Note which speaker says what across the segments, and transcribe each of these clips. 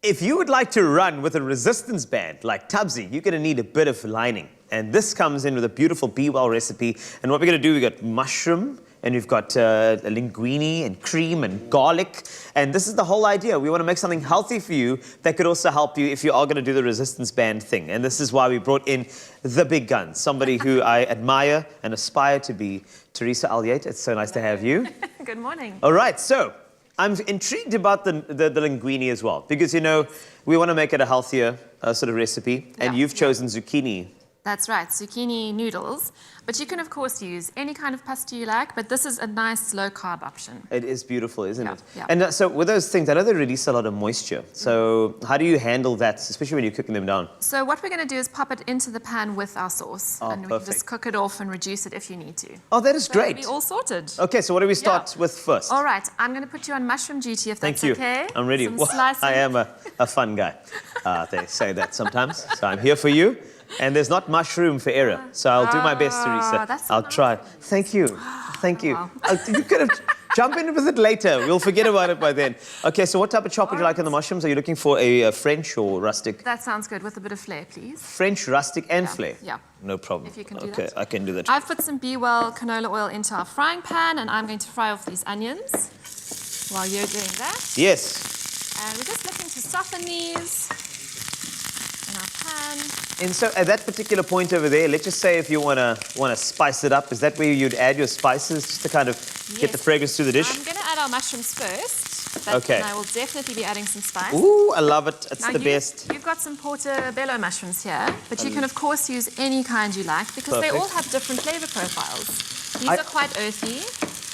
Speaker 1: If you would like to run with a resistance band like Tubbsy, you're going to need a bit of lining. And this comes in with a beautiful BWELL recipe. And what we're going to do, we've got mushroom, and we've got linguine and cream and garlic. And this is the whole idea. We want to make something healthy for you that could also help you if you are going to do the resistance band thing. And this is why we brought in the big guns, somebody who I admire and aspire to be, Teresa Alyate. It's so nice to have you.
Speaker 2: Good morning.
Speaker 1: All right, so I'm intrigued about the linguine as well, because, you know, we want to make it a healthier sort of recipe, and you've chosen zucchini.
Speaker 2: That's right, zucchini noodles. But you can, of course, use any kind of pasta you like, but this is a nice low-carb option.
Speaker 1: It is beautiful, isn't it?
Speaker 2: Yeah.
Speaker 1: And so with those things, I know they release a lot of moisture. So how do you handle that, especially when you're cooking them down?
Speaker 2: So what we're going to do is pop it into the pan with our sauce.
Speaker 1: Oh,
Speaker 2: and we can just cook it off and reduce it if you need to.
Speaker 1: Oh, that is great.
Speaker 2: We'll be all sorted.
Speaker 1: Okay, so what do we start with first?
Speaker 2: All right, I'm going to put you on mushroom duty if that's
Speaker 1: Thank you.
Speaker 2: okay.
Speaker 1: I'm ready.
Speaker 2: Some
Speaker 1: Well,
Speaker 2: slicing.
Speaker 1: I am a fun guy. They say that sometimes. So I'm here for you. And there's not much room for error. So I'll do my best, Teresa.
Speaker 2: That's
Speaker 1: I'll try. Thank you. Thank you.
Speaker 2: Wow.
Speaker 1: You could have jump in with it later. We'll forget about it by then. Okay, so what type of chop would you like on the mushrooms? Are you looking for a French or rustic?
Speaker 2: That sounds good, with a bit of flair, please.
Speaker 1: French, rustic, and flair?
Speaker 2: Yeah.
Speaker 1: No problem.
Speaker 2: If you can do
Speaker 1: okay,
Speaker 2: that.
Speaker 1: I can do that.
Speaker 2: I've put some BWELL canola oil into our frying pan, and I'm going to fry off these onions while you're doing that.
Speaker 1: Yes.
Speaker 2: And we're just looking to soften these in our pan.
Speaker 1: And so at that particular point over there, let's just say if you want to spice it up, is that where you'd add your spices just to kind of get the fragrance to the dish?
Speaker 2: I'm going to add our mushrooms first, but
Speaker 1: Okay.
Speaker 2: then I will definitely be adding some spice.
Speaker 1: Ooh, I love it. It's
Speaker 2: Now
Speaker 1: the best.
Speaker 2: You've got some portobello mushrooms here, but you can of course use any kind you like because they
Speaker 1: Perfect.
Speaker 2: all have different flavor profiles. These are quite earthy.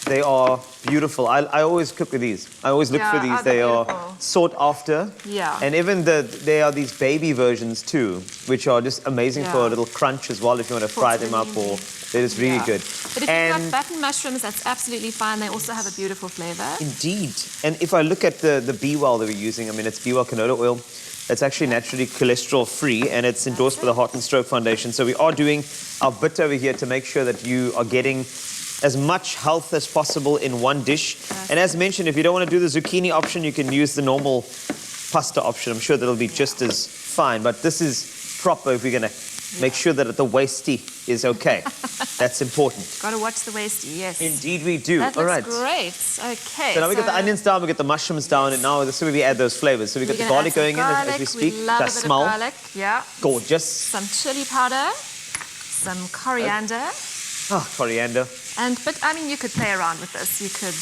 Speaker 1: They are beautiful. I always cook with these. I always look for these.
Speaker 2: they're
Speaker 1: They are
Speaker 2: beautiful.
Speaker 1: sought after.
Speaker 2: Yeah.
Speaker 1: And even there are these baby versions too, which are just amazing for a little crunch as well if you want to fry them up, or they're just really good.
Speaker 2: But if you've got button mushrooms, that's absolutely fine. They also have a beautiful flavor.
Speaker 1: Indeed. And if I look at the BWELL that we're using, I mean, it's BWELL canola oil. It's actually naturally cholesterol free, and it's endorsed by the Heart and Stroke Foundation. So we are doing our bit over here to make sure that you are getting as much health as possible in one dish. And as mentioned, if you don't want to do the zucchini option, you can use the normal pasta option. I'm sure that'll be just as fine. But this is proper if we're going to make sure that the wasty is okay. That's important.
Speaker 2: Got to watch the wasty, yes.
Speaker 1: Indeed we do.
Speaker 2: That
Speaker 1: All
Speaker 2: looks
Speaker 1: right.
Speaker 2: great. Okay.
Speaker 1: So now we get the onions down, we get the mushrooms down, and now this is where we add those flavors. So we got the garlic going in as we speak.
Speaker 2: We love
Speaker 1: That
Speaker 2: a bit
Speaker 1: smell.
Speaker 2: of garlic. Yeah.
Speaker 1: Gorgeous.
Speaker 2: Some chili powder, some coriander.
Speaker 1: Oh, coriander.
Speaker 2: But I mean, you could play around with this. You could.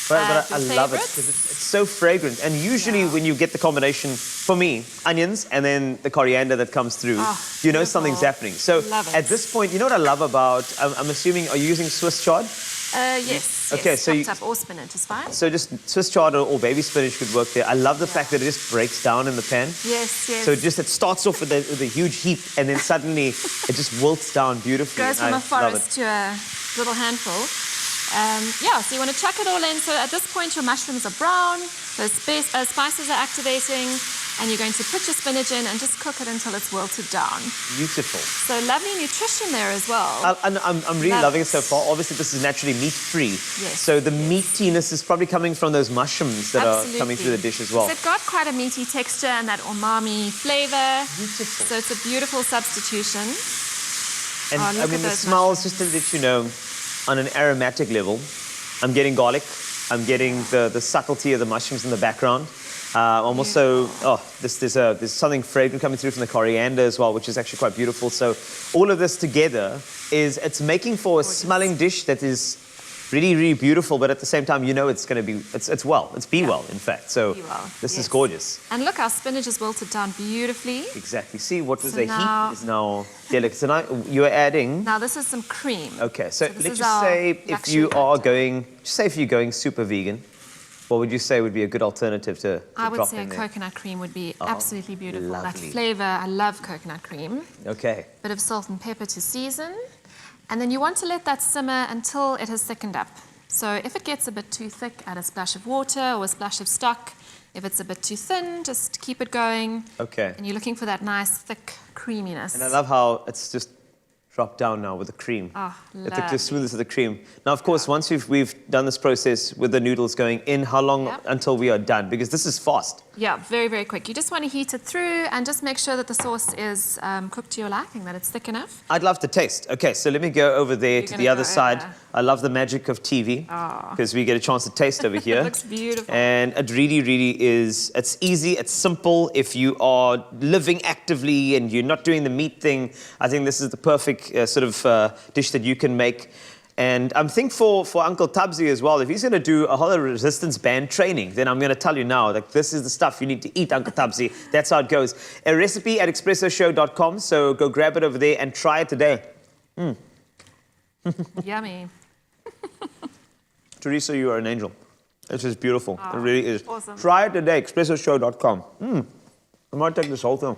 Speaker 1: But I love it because it's so fragrant. And usually when you get the combination, for me, onions and then the coriander that comes through, you know something's happening. So at this point, you know what I love about, I'm assuming, are you using Swiss chard?
Speaker 2: Yes.
Speaker 1: Okay,
Speaker 2: yes.
Speaker 1: so you-
Speaker 2: Chopped up or spinach is fine.
Speaker 1: So just Swiss chard or baby spinach could work there. I love the fact that it just breaks down in the pan.
Speaker 2: Yes, yes.
Speaker 1: So it starts off with a huge heap, and then suddenly it just wilts down beautifully.
Speaker 2: Goes from
Speaker 1: I
Speaker 2: a
Speaker 1: love
Speaker 2: forest
Speaker 1: it.
Speaker 2: to a little handful. So you want to chuck it all in. So at this point, your mushrooms are brown, those spices are activating, and you're going to put your spinach in and just cook it until it's wilted down.
Speaker 1: Beautiful.
Speaker 2: So lovely nutrition there as well.
Speaker 1: I'm really loving it so far. Obviously, this is naturally meat-free.
Speaker 2: Yes.
Speaker 1: So the meatiness is probably coming from those mushrooms that
Speaker 2: Absolutely.
Speaker 1: are coming through the dish as well.
Speaker 2: So it's got quite a meaty texture and that umami flavor.
Speaker 1: Beautiful.
Speaker 2: So it's a beautiful substitution.
Speaker 1: And
Speaker 2: look
Speaker 1: I
Speaker 2: at
Speaker 1: mean, the
Speaker 2: those
Speaker 1: smells, just to let you know, on an aromatic level, I'm getting garlic. I'm getting the subtlety of the mushrooms in the background. I'm also, there's something fragrant coming through from the coriander as well, which is actually quite beautiful. So all of this together it's making for a smelling dish that is really, really beautiful, but at the same time, you know it's going to be, it's BWELL, in fact. So
Speaker 2: BWELL,
Speaker 1: this is
Speaker 2: yes.
Speaker 1: gorgeous.
Speaker 2: And look, our spinach is wilted down beautifully.
Speaker 1: Exactly. See, what was
Speaker 2: So
Speaker 1: a
Speaker 2: now-
Speaker 1: heat is now delicate. So now you're adding...
Speaker 2: Now this is some cream.
Speaker 1: Okay, so
Speaker 2: this
Speaker 1: let's
Speaker 2: is
Speaker 1: just
Speaker 2: our
Speaker 1: say if
Speaker 2: luxury
Speaker 1: you are
Speaker 2: factor.
Speaker 1: going super vegan, what would you say would be a good alternative to
Speaker 2: I would
Speaker 1: drop
Speaker 2: say
Speaker 1: in there?
Speaker 2: coconut cream would be absolutely beautiful. That
Speaker 1: lovely.
Speaker 2: flavor, I love coconut cream.
Speaker 1: Okay.
Speaker 2: Bit of salt and pepper to season. And then you want to let that simmer until it has thickened up. So if it gets a bit too thick, add a splash of water or a splash of stock. If it's a bit too thin, just keep it going.
Speaker 1: Okay.
Speaker 2: And you're looking for that nice, thick creaminess.
Speaker 1: And I love how it's just drop down now with the cream.
Speaker 2: Oh,
Speaker 1: The smoothest of the cream. Now, of course, once we've done this process with the noodles going in, how long until we are done? Because this is fast.
Speaker 2: Yeah, very, very quick. You just want to heat it through and just make sure that the sauce is cooked to your liking, that it's thick enough.
Speaker 1: I'd love to taste. Okay, so let me go over there to the other side. I love the magic of TV because we get a chance to taste over here.
Speaker 2: It looks beautiful.
Speaker 1: And it really, really is, it's easy, it's simple. If you are living actively and you're not doing the meat thing, I think this is the perfect sort of dish that you can make. And I'm thankful for Uncle Tabzi as well. If he's going to do a whole lot of resistance band training, then I'm going to tell you now, like, this is the stuff you need to eat, Uncle Tabzi. That's how it goes. A recipe at expressoshow.com, so go grab it over there and try it today.
Speaker 2: Yummy.
Speaker 1: Teresa, you are an angel. This is beautiful. It really is.
Speaker 2: Awesome.
Speaker 1: Try it today, expressoshow.com. I might take this whole thing.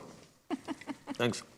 Speaker 1: Thanks.